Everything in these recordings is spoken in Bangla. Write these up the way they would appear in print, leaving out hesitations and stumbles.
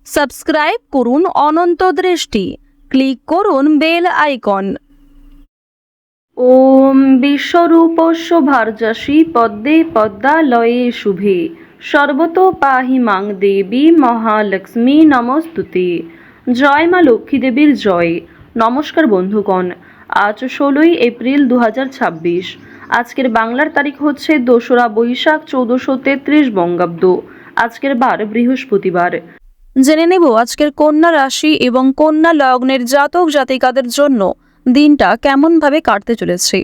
সাবস্ক্রাইব করুন অনন্ত দৃষ্টি, ক্লিক করুন বেল আইকন। ওম বিশ্বরূপস্য ভার্যাসি পদ্মে পদ্মালয়ে শুভে সর্বতো পাহি মাং দেবী মহালক্ষ্মী নমস্তুতে। জয় মা লক্ষ্মী দেবীর জয়। নমস্কার বন্ধুগণ, আজ 16ই এপ্রিল 2026। আজকের বাংলার তারিখ হচ্ছে 2রা বৈশাখ 1433 বঙ্গাব্দ। আজকের বার বৃহস্পতিবার। জেনে নেব আজকের কন্যা রাশি এবং কন্যা লগ্নের জাতক জাতিকাদের জন্য দিনটা কেমনভাবে কাটতে চলেছে,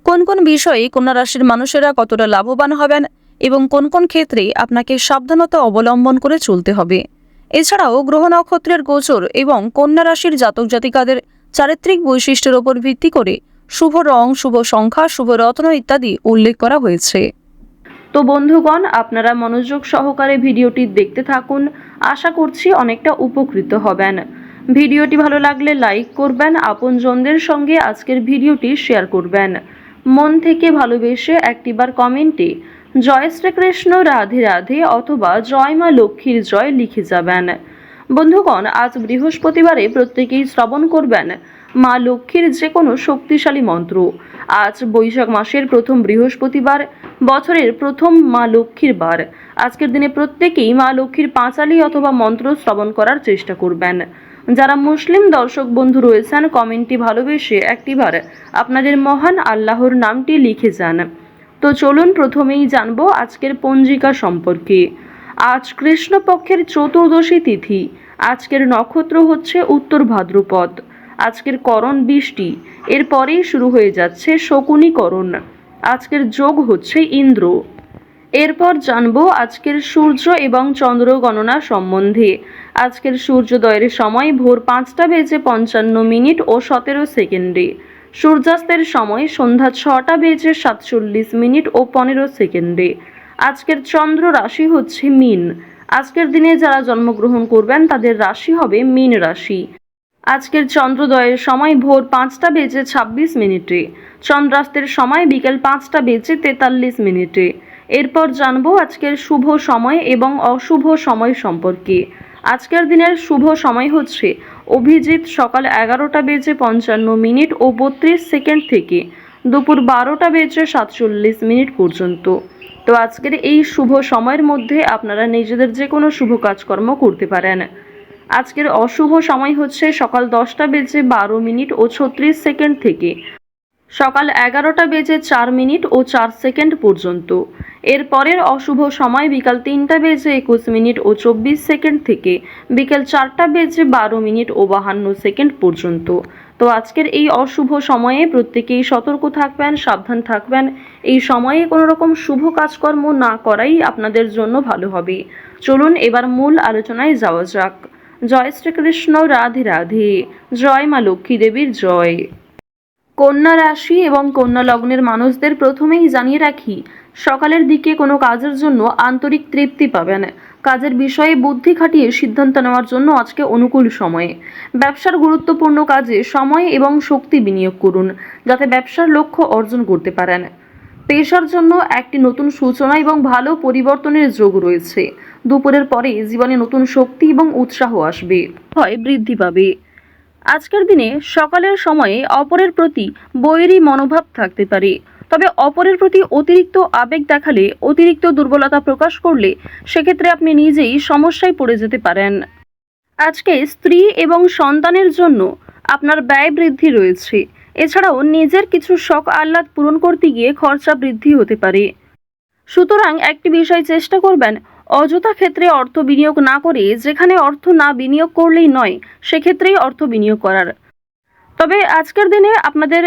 কোন কোন বিষয়ে কন্যা রাশির মানুষেরা কতটা লাভবান হবেন এবং কোন কোন ক্ষেত্রে আপনাকে সাবধানতা অবলম্বন করে চলতে হবে। এছাড়াও গ্রহ নক্ষত্রের গোচর এবং কন্যা রাশির জাতক জাতিকাদের চারিত্রিক বৈশিষ্ট্যের উপর ভিত্তি করে শুভ রং, শুভ সংখ্যা, শুভ রত্ন ইত্যাদি উল্লেখ করা হয়েছে। তো বন্ধুগণ, আপনারা মনোযোগ সহকারে ভিডিওটি দেখতে থাকুন। আশা করছি অনেকটা উপকৃত হবেন। ভিডিওটি ভালো লাগলে লাইক করবেন, আপনজনদের সঙ্গে আজকের ভিডিওটি শেয়ার করবেন। মন থেকে ভালোবেসে একটিবার কমেন্টে জয় শ্রীকৃষ্ণ, রাধে রাধে অথবা জয় মা লক্ষ্মীর জয় লিখে যাবেন। বন্ধুগণ, আজ বৃহস্পতিবারে প্রত্যেকেই শ্রবণ করবেন মা লক্ষ্মীর যে কোনো শক্তিশালী মন্ত্র। আজ বৈশাখ মাসের প্রথম বৃহস্পতিবার, বছরের প্রথম মা লক্ষ্মীর বার। আজকের দিনে প্রত্যেকেই মা লক্ষ্মীর পাঁচালী অথবা মন্ত্র শ্রবণ করার চেষ্টা করবেন। যারা মুসলিম দর্শক বন্ধু রয়েছেন, কমেন্টটি ভালোবেসে একটিবার আপনাদের মহান আল্লাহর নামটি লিখে যান। তো চলুন প্রথমেই জানবো আজকের পঞ্জিকা সম্পর্কে। আজ কৃষ্ণপক্ষের চতুর্দশী তিথি। আজকের নক্ষত্র হচ্ছে উত্তর ভাদ্রপদ। আজকের করণ বৃষ্টি, এরপরেই শুরু হয়ে যাচ্ছে শকুনি করণ। আজকের যোগ হচ্ছে ইন্দ্র। এরপর জানবো আজকের সূর্য এবং চন্দ্র গণনা সম্বন্ধে। আজকের সূর্যোদয়ের সময় ভোর 5টা বেজে 55 মিনিট ও 17 সেকেন্ডে। সূর্যাস্তের সময় সন্ধ্যা 6টা বেজে 47 মিনিট ও 15 সেকেন্ডে। আজকের চন্দ্র রাশি হচ্ছে মীন। আজকের দিনে যারা জন্মগ্রহণ করবেন তাদের রাশি হবে মীন রাশি। আজকের চন্দ্রোদয়ের সময় ভোর 5টা বেজে 26 মিনিটে। চন্দ্রাস্তের সময় বিকেল 5টা বেজে 43 মিনিটে। এরপর জানবো আজকের শুভ সময় এবং অশুভ সময় সম্পর্কে। আজকের দিনের শুভ সময় হচ্ছে অভিজিৎ সকাল 11টা বেজে 55 মিনিট ও 32 সেকেন্ড থেকে দুপুর 12টা বেজে 47 মিনিট পর্যন্ত। তো আজকের এই শুভ সময়ের মধ্যে আপনারা নিজেদের যে কোনো শুভ কাজকর্ম করতে পারেন। আজকের অশুভ সময় হচ্ছে সকাল 10টা বেজে 12 মিনিট ও 36 সেকেন্ড থেকে সকাল 11টা বেজে 4 মিনিট ও 4 সেকেন্ড পর্যন্ত। এরপরের অশুভ সময় বিকাল 3টা বেজে 21 মিনিট ও 24 সেকেন্ড থেকে বিকেল 4টা বেজে 12 মিনিট ও 52 সেকেন্ড পর্যন্ত। তো আজকের এই অশুভ সময়ে প্রত্যেকেই সতর্ক থাকবেন, সাবধান থাকবেন। এই সময়ে কোনো রকম শুভ কাজকর্ম না করাই আপনাদের জন্য ভালো হবে। চলুন এবার মূল আলোচনায় যাওয়া যাক। জয় শ্রীকৃষ্ণ, রাধে রাধে, জয় মা লক্ষ্মী দেবীর জয়। কন্যা রাশি এবং কন্যা লগ্নের মানুষদের প্রথমেই জানিয়ে রাখি, সকালের দিকে কোনো কাজের জন্য আন্তরিক তৃপ্তি পাবেন। কাজের বিষয়ে বুদ্ধি খাটিয়ে সিদ্ধান্ত নেওয়ার জন্য আজকে অনুকূল সময়। ব্যবসার গুরুত্বপূর্ণ কাজে সময় এবং শক্তি বিনিয়োগ করুন, যাতে ব্যবসার লক্ষ্য অর্জন করতে পারেন। পেশার জন্য একটি নতুন সূচনা এবং ভালো পরিবর্তনের যোগ রয়েছে। দুপুরের পরে জীবনে নতুন শক্তি এবং উৎসাহ আসবে, হয় বৃদ্ধি পাবে। আজকের দিনে সকালের সময়ে অপরের প্রতি বৈরী মনোভাব থাকতে পারে, তবে অপরের প্রতি অতিরিক্ত আবেগ দেখালে, অতিরিক্ত দুর্বলতা প্রকাশ করলে সেক্ষেত্রে আপনি নিজেই সমস্যায় পড়ে যেতে পারেন। আজকে স্ত্রী এবং সন্তানের জন্য আপনার ব্যয় বৃদ্ধি রয়েছে। এছাড়াও নিজের কিছু শখ আহ্লাদ পূরণ করতে গিয়ে খরচা বৃদ্ধি হতে পারে। সুতরাং একটি বিষয় চেষ্টা করবেন, অযথা ক্ষেত্রে অর্থ বিনিয়োগ না করে যেখানে অর্থ না বিনিয়োগ করলেই নয় সেক্ষেত্রেই অর্থ বিনিয়োগ করার। তবে আজকের দিনে আপনাদের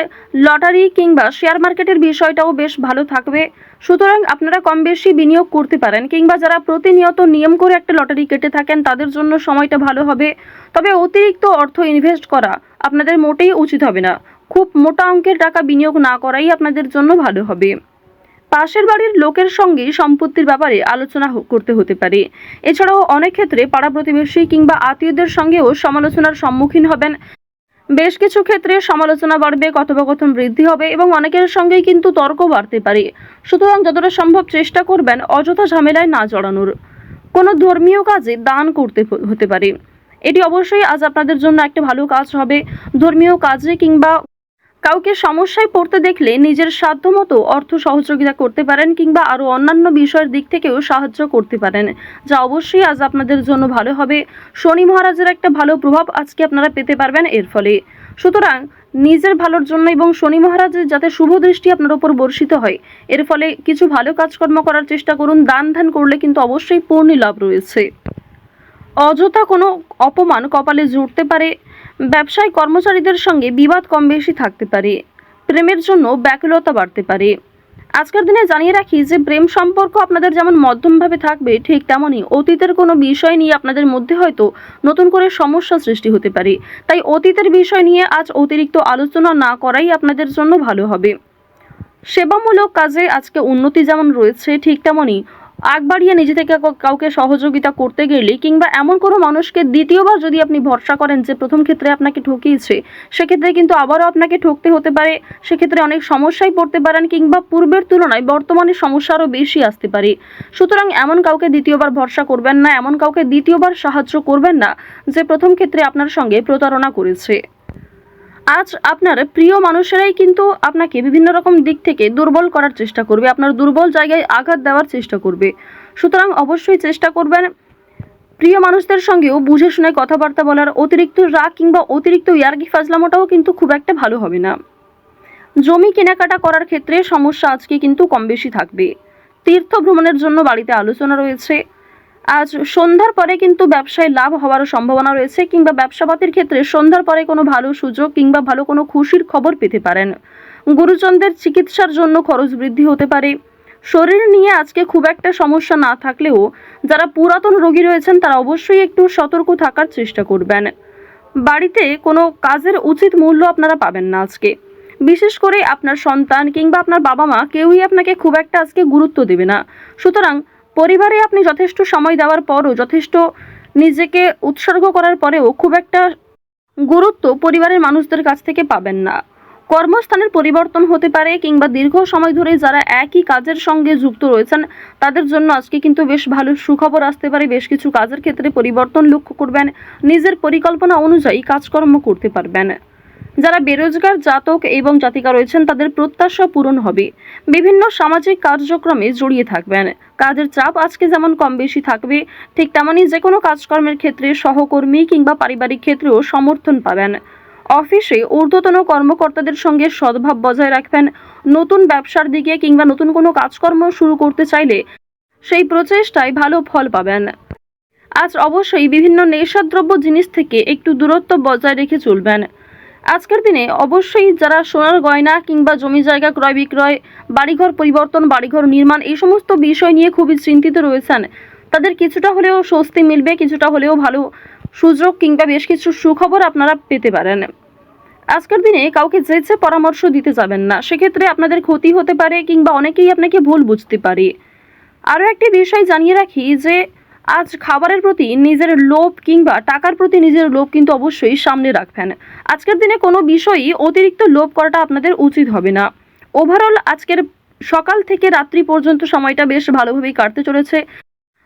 লটারি কিংবা শেয়ার মার্কেটের বিষয়টাও বেশ ভালো থাকবে। সুতরাং আপনারা কম বেশি বিনিয়োগ করতে পারেন, কিংবা যারা প্রতিনিয়ত নিয়ম করে একটা লটারি কেটে থাকেন তাদের জন্য সময়টা ভালো হবে। তবে অতিরিক্ত অর্থ ইনভেস্ট করা আপনাদের মোটেই উচিত হবে না। খুব মোটা অঙ্কের টাকা বিনিয়োগ না করাই আপনাদের জন্য ভালো হবে। পাশের বাড়ির লোকের সঙ্গে সম্পত্তির ব্যাপারে আলোচনা করতে হতে পারে। এছাড়াও অনেক ক্ষেত্রে পাড়া প্রতিবেশী কিংবা আত্মীয়দের সঙ্গেও সমালোচনার সম্মুখীন হবেন। বেশ কিছু ক্ষেত্রে সমালোচনা বাড়বে, কথোপকথন বৃদ্ধি হবে এবং অনেকের সঙ্গেই কিন্তু তর্ক বাড়তে পারে। সুতরাং যতটা সম্ভব চেষ্টা করবেন অযথা ঝামেলায় না জড়ানোর। কোনো ধর্মীয় কাজে দান করতে হতে পারে। এটি অবশ্যই আজ আপনাদের জন্য একটা ভালো কাজ হবে। ধর্মীয় কাজে কিংবা কাউকে সমস্যায় পড়তে দেখলে নিজের সাধ্যমতো অর্থ সহযোগিতা করতে পারেন কিংবা আরও অন্যান্য বিষয়ের দিক থেকেও সাহায্য করতে পারেন, যা অবশ্যই আজ আপনাদের জন্য ভালো হবে। শনি মহারাজের একটা ভালো প্রভাব আজকে আপনারা পেতে পারবেন এর ফলে। সুতরাং নিজের ভালোর জন্য এবং শনি মহারাজের যাতে শুভ দৃষ্টি আপনার উপর বর্ষিত হয়, এর ফলে কিছু ভালো কাজকর্ম করার চেষ্টা করুন। দান ধ্যান করলে কিন্তু অবশ্যই পূর্ণ লাভ রয়েছে। অযথা কোনো অপমান কপালে জুটতে পারে। ব্যবসায় কর্মচারীদের সঙ্গে বিবাদ কম বেশি থাকতে পারে। প্রেমের জন্য ব্যাকুলতা বাড়তে পারে। আজকের দিনে জানিয়ে রাখি যে প্রেম সম্পর্ক আপনাদের যেমন মধ্যমভাবে থাকবে, ঠিক তেমনই অতীতের কোনো বিষয় নিয়ে আপনাদের মধ্যে হয়তো নতুন করে সমস্যা সৃষ্টি হতে পারে। তাই অতীতের বিষয় নিয়ে আজ অতিরিক্ত আলোচনা না করাই আপনাদের জন্য ভালো হবে। সেবামূলক কাজে আজকে উন্নতি যেমন রয়েছে, ঠিক তেমনই আগ বাড়িয়ে নিজে থেকে কাউকে সহযোগিতা করতে গেলে কিংবা এমন কোনো মানুষকে দ্বিতীয়বার যদি আপনি ভরসা করেন যে প্রথম ক্ষেত্রে আপনাকে ঠকিয়েছে, সেক্ষেত্রে কিন্তু আবারও আপনাকে ঠকতে হতে পারে। সেক্ষেত্রে অনেক সমস্যায় পড়তে পারেন কিংবা পূর্বের তুলনায় বর্তমানে সমস্যা আরও বেশি আসতে পারে। সুতরাং এমন কাউকে দ্বিতীয়বার ভরসা করবেন না, এমন কাউকে দ্বিতীয়বার সাহায্য করবেন না যে প্রথম ক্ষেত্রে আপনার সঙ্গে প্রতারণা করেছে। আজ আপনার প্রিয় মানুষেরাই কিন্তু আপনাকে বিভিন্ন রকম দিক থেকে দুর্বল করার চেষ্টা করবে, আপনার দুর্বল জায়গায় আঘাত দেওয়ার চেষ্টা করবে। সুতরাং অবশ্যই চেষ্টা করবেন প্রিয় মানুষদের সঙ্গেও বুঝে শুনে কথাবার্তা বলার। অতিরিক্ত রাগ কিংবা অতিরিক্ত ইয়ার্কি ফাজলামোটাও কিন্তু খুব একটা ভালো হবে না। জমি কেনাকাটা করার ক্ষেত্রে সমস্যা আজকে কিন্তু কম বেশি থাকবে। তীর্থ ভ্রমণের জন্য বাড়িতে আলোচনা রয়েছে। আজ সন্ধ্যার পরে কিন্তু ব্যবসায় লাভ হওয়ারও সম্ভাবনা রয়েছে কিংবা ব্যবসাপাতির ক্ষেত্রে সন্ধ্যার পরে কোনো ভালো সুযোগ কিংবা ভালো কোনো খুশির খবর পেতে পারেন। গুরুজনদের চিকিৎসার জন্য খরচ বৃদ্ধি হতে পারে। শরীর নিয়ে আজকে খুব একটা সমস্যা না থাকলেও যারা পুরাতন রোগী রয়েছেন তারা অবশ্যই একটু সতর্ক থাকার চেষ্টা করবেন। বাড়িতে কোনো কাজের উচিত মূল্য আপনারা পাবেন না আজকে। বিশেষ করে আপনার সন্তান কিংবা আপনার বাবা মা কেউই আপনাকে খুব একটা আজকে গুরুত্ব দেবে না। সুতরাং পরিবারে আপনি যথেষ্ট সময় দেওয়ার পরও, যথেষ্ট নিজেকে উৎসর্গ করার পরেও খুব একটা গুরুত্ব পরিবারের মানুষদের কাছ থেকে পাবেন না। কর্মস্থানের পরিবর্তন হতে পারে কিংবা দীর্ঘ সময় ধরে যারা একই কাজের সঙ্গে যুক্ত রয়েছেন তাদের জন্য আজকে কিন্তু বেশ ভালো সুখবর আসতে পারে। বেশ কিছু কাজের ক্ষেত্রে পরিবর্তন লক্ষ্য করবেন। নিজের পরিকল্পনা অনুযায়ী কাজকর্ম করতে পারবেন। যারা বেরোজগার জাতক এবং জাতিকা রয়েছেন তাদের প্রত্যাশা পূরণ হবে। বিভিন্ন সামাজিক কার্যক্রমে জড়িয়ে থাকবেন। কাজের চাপ আজকে যেমন কম বেশি থাকবে, ঠিক তেমনই যে কোনো কাজকর্মের ক্ষেত্রে সহকর্মী কিংবা পারিবারিক ক্ষেত্রেও সমর্থন পাবেন। অফিসে ঊর্ধ্বতন কর্মকর্তাদের সঙ্গে সদ্ভাব বজায় রাখবেন। নতুন ব্যবসার দিকে কিংবা নতুন কোনো কাজকর্ম শুরু করতে চাইলে সেই প্রচেষ্টায় ভালো ফল পাবেন। আজ অবশ্যই বিভিন্ন নেশাদ্রব্য জিনিস থেকে একটু দূরত্ব বজায় রেখে চলবেন। আজকের দিনে অবশ্যই যারা সোনার গয়না কিংবা জমি জায়গা ক্রয় বিক্রয়, বাড়িঘর পরিবর্তন, বাড়িঘর নির্মাণ এই সমস্ত বিষয় নিয়ে খুবই চিন্তিত রয়েছেন, তাদের কিছুটা হলেও স্বস্তি মিলবে, কিছুটা হলেও ভালো সুযোগ কিংবা বেশ কিছু সুখবর আপনারা পেতে পারেন। আজকের দিনে কাউকে যেচে পরামর্শ দিতে যাবেন না, সেক্ষেত্রে আপনাদের ক্ষতি হতে পারে কিংবা অনেকেই আপনাকে ভুল বুঝতে পারে। আরও একটি বিষয় জানিয়ে রাখি যে আজ খাবারের প্রতি নিজের লোভ কিংবা টাকার প্রতি নিজের লোভ কিন্তু অবশ্যই সামনে রাখবেন। আজকের দিনে কোনো বিষয়ই অতিরিক্ত লোভ করাটা আপনাদের উচিত হবে না। ওভারঅল আজকের সকাল থেকে রাত্রি পর্যন্ত সময়টা বেশ ভালোভাবেই কাটতে চলেছে।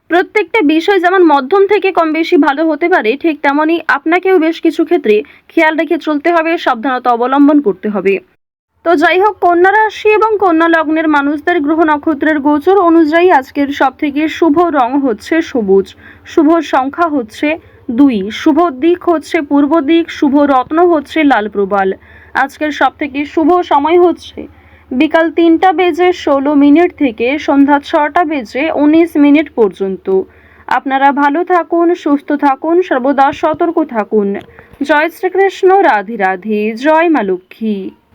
প্রত্যেকটা বিষয় যেমন মধ্যম থেকে কম বেশি ভালো হতে পারে, ঠিক তেমনই আপনাকেও বেশ কিছু ক্ষেত্রে খেয়াল রেখে চলতে হবে, সাবধানতা অবলম্বন করতে হবে। তো যাই হোক, কন্যা রাশি এবং কন্যা লগ্নের মানুষদের গ্রহ নক্ষত্রের গোচর অনুযায়ী আজকের সবথেকে শুভ রং হচ্ছে সবুজ, শুভ সংখ্যা হচ্ছে 2, শুভ দিক হচ্ছে পূর্ব দিক, শুভ রত্ন হচ্ছে লাল প্রবাল। আজকের সবথেকে শুভ সময় হচ্ছে বিকাল 3:16 থেকে সন্ধ্যা 6:19 পর্যন্ত। আপনারা ভালো থাকুন, সুস্থ থাকুন, সর্বদা সতর্ক থাকুন। জয় শ্রীকৃষ্ণ, রাধে রাধে, জয় মা লক্ষ্মী।